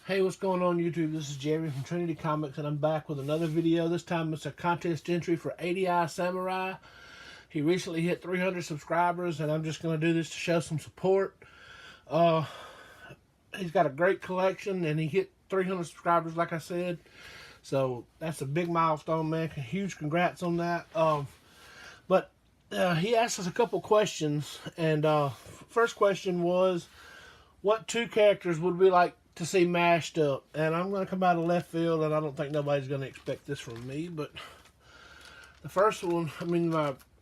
Hey, what's going on YouTube? This is Jeremy from Trinity Comics, and I'm back with another video. This time it's a contest entry for 80i Samurai. He recently hit 300 subscribers, and I'm just going to do this to show some support. He's got a great collection, and he hit 300 subscribers, like I said. So that's a big milestone, man. Huge congrats on that. But he asked us a couple questions, and first question was, what two characters would we like to see mashed up? And I'm going to come out of left field, and I don't think nobody's going to expect this from me, but the first one,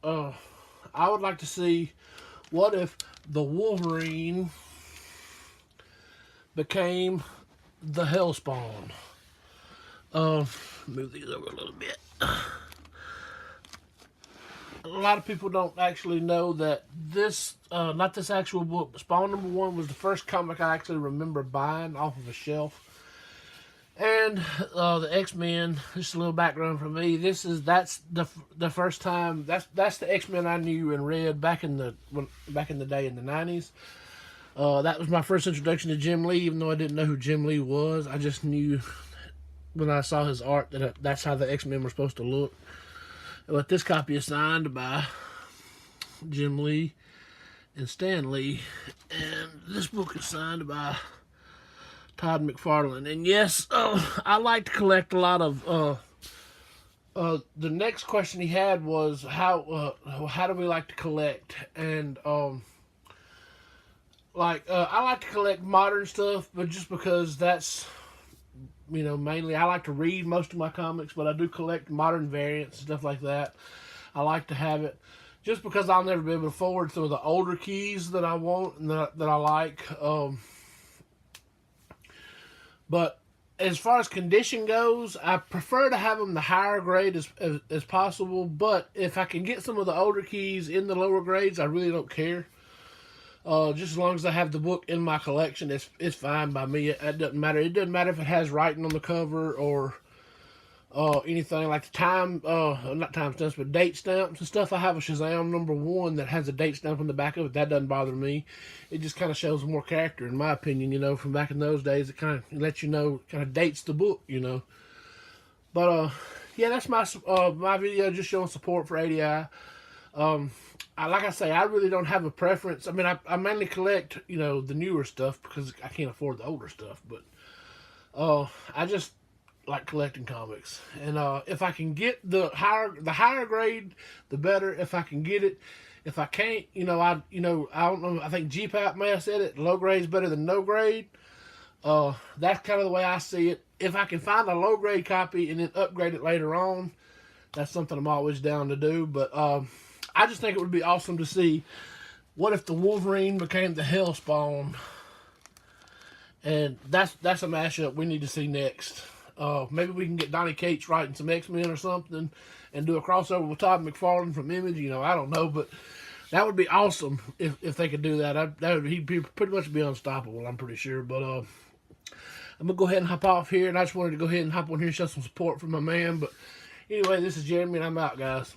I would like to see, what if the Wolverine became the Hellspawn? Move these over a little bit. A lot of people don't actually know that this, not this actual book, but Spawn #1 was the first comic I actually remember buying off of a shelf. And the X-Men, just a little background for me. That's the first time. That's the X-Men I knew and read back in the day in the 90s. That was my first introduction to Jim Lee, even though I didn't know who Jim Lee was. I just knew when I saw his art that that's how the X-Men were supposed to look. But this copy is signed by Jim Lee and Stan Lee, and this book is signed by Todd McFarlane. And yes, I like to collect a lot of. The next question he had was how do we like to collect? And I like to collect modern stuff, but just because that's, mainly I like to read most of my comics, but I do collect modern variants and stuff like that. I like to have it just because I'll never be able to forward some of the older keys that I want and that I like. But as far as condition goes, I prefer to have them the higher grade as possible. But if I can get some of the older keys in the lower grades, I really don't care. Just as long as I have the book in my collection, it's fine by me. It doesn't matter. It doesn't matter if it has writing on the cover or anything like the not time stamps, but date stamps and stuff. I have a Shazam #1 that has a date stamp on the back of it. That doesn't bother me. It just kind of shows more character, in my opinion. From back in those days, it kind of lets you know, kind of dates the book. But yeah, that's my video, just showing support for 80i. Like I say, I really don't have a preference. I mean, I mainly collect, the newer stuff because I can't afford the older stuff. But I just like collecting comics, and if I can get the higher grade, the better. If I can get it, if I can't, I don't know. I think GPAP may have said it. Low grade is better than no grade. That's kind of the way I see it. If I can find a low grade copy and then upgrade it later on, that's something I'm always down to do. But I just think it would be awesome to see, what if the Wolverine became the Hellspawn? And that's a mashup we need to see next. Maybe we can get Donny Cates writing some X-Men or something and do a crossover with Todd McFarlane from Image. I don't know, but that would be awesome if they could do that. He'd pretty much be unstoppable, I'm pretty sure. But I'm going to go ahead and hop off here, and I just wanted to go ahead and hop on here and show some support for my man. But anyway, this is Jeremy, and I'm out, guys.